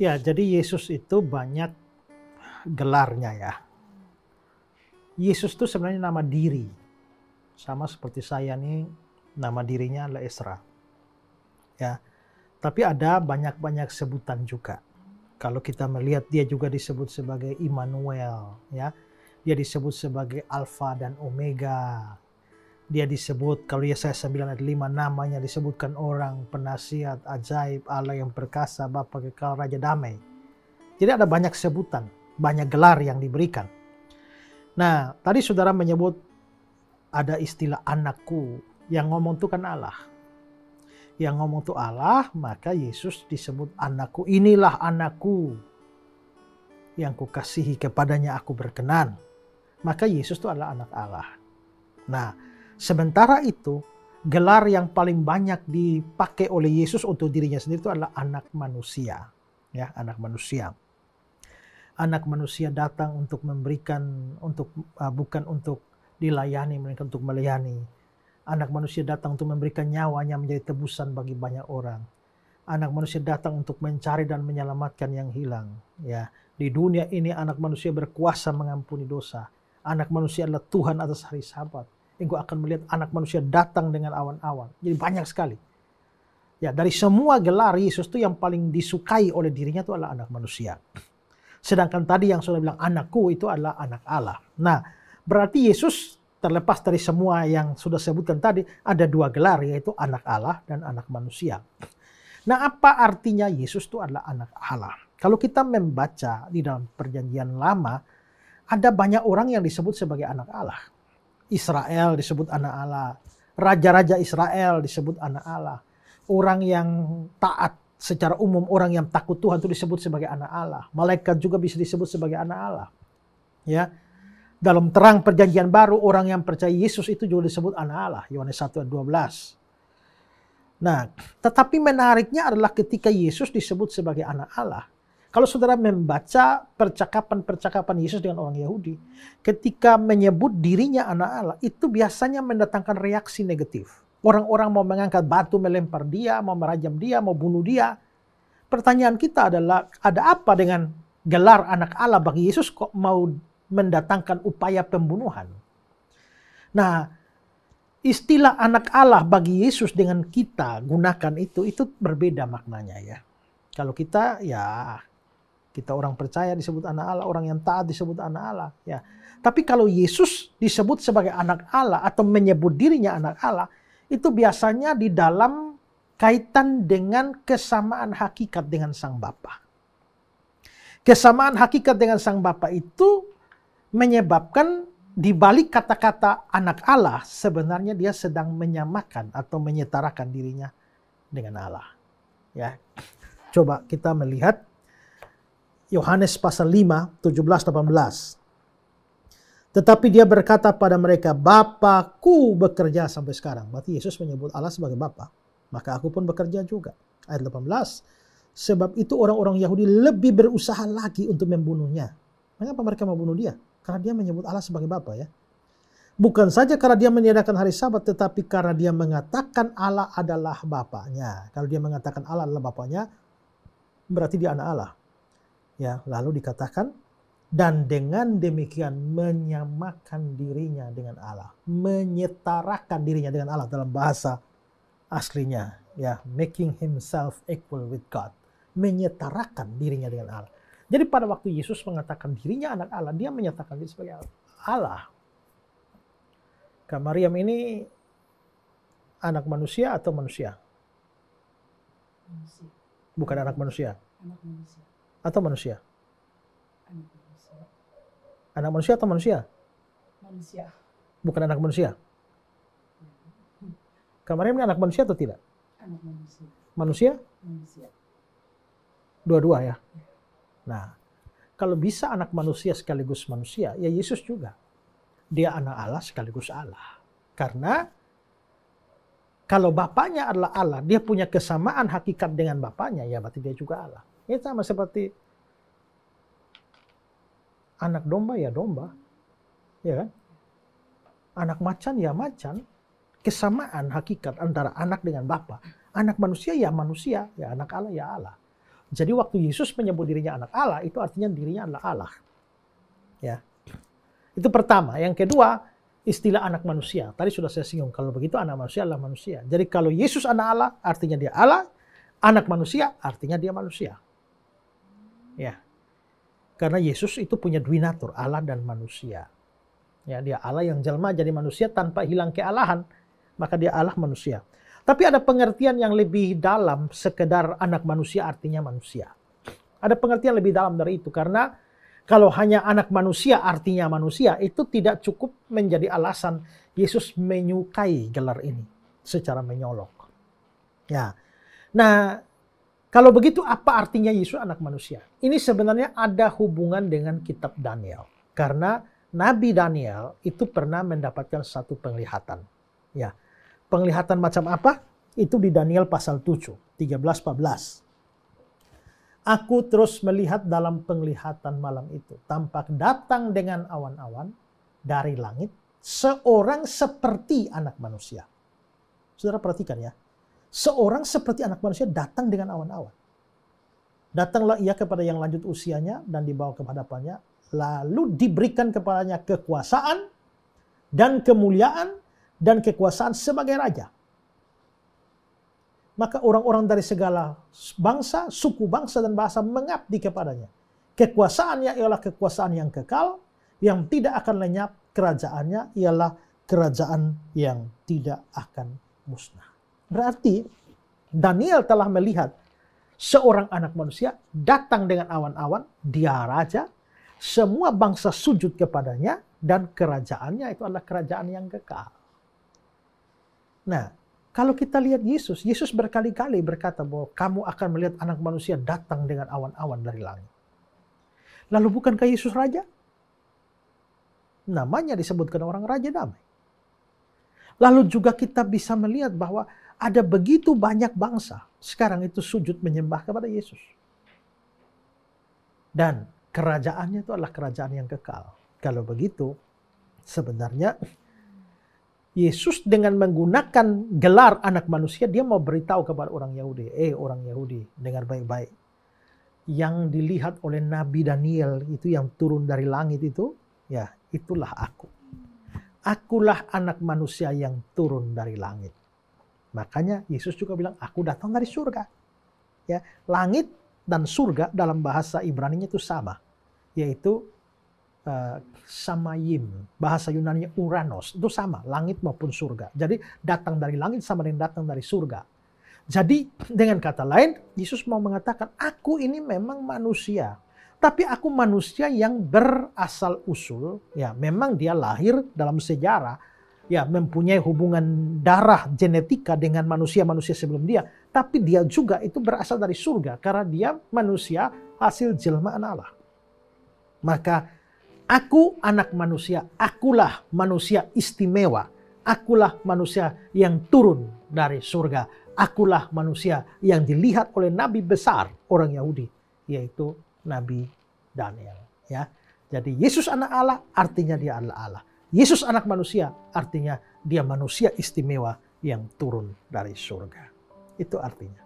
Ya, jadi Yesus itu banyak gelarnya ya. Yesus itu sebenarnya nama diri. Sama seperti saya nih, nama dirinya adalah Esra. Ya, tapi ada banyak-banyak sebutan juga. Kalau kita melihat dia juga disebut sebagai Immanuel, ya. Dia disebut sebagai Alfa dan Omega. Dia disebut, kalau Yesaya 9 ayat 5, namanya disebutkan orang, penasihat, ajaib, Allah yang perkasa, Bapa kekal, Raja damai. Jadi ada banyak sebutan, banyak gelar yang diberikan. Nah, tadi saudara menyebut ada istilah anakku, yang ngomong itu kan Allah. Yang ngomong itu Allah, maka Yesus disebut anakku. Inilah anakku yang kukasihi, kepadanya aku berkenan. Maka Yesus itu adalah anak Allah. Nah, sementara itu, gelar yang paling banyak dipakai oleh Yesus untuk dirinya sendiri itu adalah anak manusia. Ya, anak manusia. Anak manusia datang untuk memberikan, bukan untuk dilayani, melainkan untuk melayani. Anak manusia datang untuk memberikan nyawanya menjadi tebusan bagi banyak orang. Anak manusia datang untuk mencari dan menyelamatkan yang hilang. Ya, di dunia ini anak manusia berkuasa mengampuni dosa. Anak manusia adalah Tuhan atas hari Sabat. Engkau akan melihat anak manusia datang dengan awan-awan. Jadi banyak sekali. Ya, dari semua gelar Yesus itu yang paling disukai oleh dirinya itu adalah anak manusia. Sedangkan tadi yang sudah bilang anakku itu adalah anak Allah. Nah, berarti Yesus terlepas dari semua yang sudah sebutkan tadi, ada dua gelar, yaitu anak Allah dan anak manusia. Nah, apa artinya Yesus itu adalah anak Allah? Kalau kita membaca di dalam perjanjian lama, ada banyak orang yang disebut sebagai anak Allah. Israel disebut anak Allah. Raja-raja Israel disebut anak Allah. Orang yang taat secara umum, orang yang takut Tuhan itu disebut sebagai anak Allah. Malaikat juga bisa disebut sebagai anak Allah. Ya. Dalam terang perjanjian baru, orang yang percaya Yesus itu juga disebut anak Allah. Yohanes 1 ayat 12. Nah, tetapi menariknya adalah ketika Yesus disebut sebagai anak Allah. Kalau saudara membaca percakapan-percakapan Yesus dengan orang Yahudi, ketika menyebut dirinya anak Allah, itu biasanya mendatangkan reaksi negatif. Orang-orang mau mengangkat batu, melempar dia, mau merajam dia, mau bunuh dia. Pertanyaan kita adalah, ada apa dengan gelar anak Allah bagi Yesus kok mau mendatangkan upaya pembunuhan? Nah, istilah anak Allah bagi Yesus dengan kita gunakan itu berbeda maknanya ya. Kalau kita orang percaya disebut anak Allah, orang yang taat disebut anak Allah ya. Tapi kalau Yesus disebut sebagai anak Allah atau menyebut dirinya anak Allah, itu biasanya di dalam kaitan dengan kesamaan hakikat dengan Sang Bapa. Kesamaan hakikat dengan Sang Bapa itu menyebabkan di balik kata-kata anak Allah, sebenarnya dia sedang menyamakan atau menyetarakan dirinya dengan Allah. Ya. Coba kita melihat Yohanes pasal 5, 17-18. Tetapi dia berkata pada mereka, Bapakku bekerja sampai sekarang. Berarti Yesus menyebut Allah sebagai Bapa. Maka aku pun bekerja juga. Ayat 18. Sebab itu orang-orang Yahudi lebih berusaha lagi untuk membunuhnya. Mengapa mereka membunuh dia? Karena dia menyebut Allah sebagai Bapa ya. Bukan saja karena dia meniadakan hari Sabat, tetapi karena dia mengatakan Allah adalah Bapanya. Kalau dia mengatakan Allah adalah Bapanya, berarti dia anak Allah. Ya, lalu dikatakan, dan dengan demikian menyamakan dirinya dengan Allah. Menyetarakan dirinya dengan Allah dalam bahasa aslinya. Ya, making himself equal with God. Menyetarakan dirinya dengan Allah. Jadi pada waktu Yesus mengatakan dirinya anak Allah, dia menyatakan diri sebagai Allah. Kak Maryam ini anak manusia atau manusia? Manusia. Bukan anak manusia. Anak manusia. Atau manusia? Anak manusia. Anak manusia atau manusia? Manusia. Bukan anak manusia. Kak Maryam ini anak manusia atau tidak? Anak manusia. Manusia? Manusia. Dua-dua ya. Nah, kalau bisa anak manusia sekaligus manusia, ya Yesus juga. Dia anak Allah sekaligus Allah. Karena kalau Bapaknya adalah Allah, dia punya kesamaan hakikat dengan Bapaknya, ya berarti dia juga Allah. Ini sama seperti anak domba ya domba. Ya kan? Anak macan ya macan. Kesamaan hakikat antara anak dengan Bapa. Anak manusia, ya anak Allah ya Allah. Jadi waktu Yesus menyebut dirinya anak Allah, itu artinya dirinya adalah Allah. Ya. Itu pertama. Yang kedua, istilah anak manusia. Tadi sudah saya singgung, kalau begitu anak manusia adalah manusia. Jadi kalau Yesus anak Allah, artinya dia Allah. Anak manusia, artinya dia manusia. Ya. Karena Yesus itu punya dua natur, Allah dan manusia. Ya, dia Allah yang jelma jadi manusia tanpa hilang kealahan. Maka dia Allah manusia. Tapi ada pengertian yang lebih dalam, sekedar anak manusia artinya manusia. Ada pengertian lebih dalam dari itu, karena kalau hanya anak manusia artinya manusia, itu tidak cukup menjadi alasan Yesus menyukai gelar ini secara menyolok. Ya. Nah, kalau begitu apa artinya Yesus anak manusia? Ini sebenarnya ada hubungan dengan kitab Daniel. Karena Nabi Daniel itu pernah mendapatkan satu penglihatan. Ya. Penglihatan macam apa? Itu di Daniel pasal 7, 13-14. Aku terus melihat dalam penglihatan malam itu. Tampak datang dengan awan-awan dari langit. Seorang seperti anak manusia. Saudara perhatikan ya. Seorang seperti anak manusia datang dengan awan-awan. Datanglah ia kepada yang lanjut usianya dan dibawa ke hadapannya. Lalu diberikan kepadanya kekuasaan dan kemuliaan dan kekuasaan sebagai raja. Maka orang-orang dari segala bangsa, suku bangsa dan bahasa mengabdi kepadanya. Kekuasaannya ialah kekuasaan yang kekal, yang tidak akan lenyap. Kerajaannya ialah kerajaan yang tidak akan musnah. Berarti Daniel telah melihat seorang anak manusia datang dengan awan-awan, dia raja, semua bangsa sujud kepadanya, dan kerajaannya itu adalah kerajaan yang kekal. Nah, kalau kita lihat Yesus, Yesus berkali-kali berkata bahwa kamu akan melihat anak manusia datang dengan awan-awan dari langit. Lalu bukankah Yesus raja? Namanya disebutkan orang raja damai. Lalu juga kita bisa melihat bahwa ada begitu banyak bangsa sekarang itu sujud menyembah kepada Yesus. Dan kerajaannya itu adalah kerajaan yang kekal. Kalau begitu, sebenarnya Yesus dengan menggunakan gelar anak manusia, dia mau beritahu kepada orang Yahudi. Orang Yahudi, dengar baik-baik. Yang dilihat oleh Nabi Daniel itu yang turun dari langit itu, ya itulah aku. Akulah anak manusia yang turun dari langit. Makanya Yesus juga bilang, aku datang dari surga. Ya, langit dan surga dalam bahasa Ibrani itu sama. Yaitu Samayim, bahasa Yunani Uranos, itu sama, langit maupun surga. Jadi datang dari langit sama dengan datang dari surga. Jadi dengan kata lain, Yesus mau mengatakan, aku ini memang manusia. Tapi aku manusia yang berasal usul, ya memang dia lahir dalam sejarah, ya mempunyai hubungan darah genetika dengan manusia-manusia sebelum dia. Tapi dia juga itu berasal dari surga, karena dia manusia hasil jelmaan Allah. Maka aku anak manusia, akulah manusia istimewa. Akulah manusia yang turun dari surga. Akulah manusia yang dilihat oleh nabi besar orang Yahudi, yaitu Nabi Daniel. Ya, jadi Yesus anak Allah artinya dia adalah Allah. Yesus anak manusia artinya dia manusia istimewa yang turun dari surga. Itu artinya.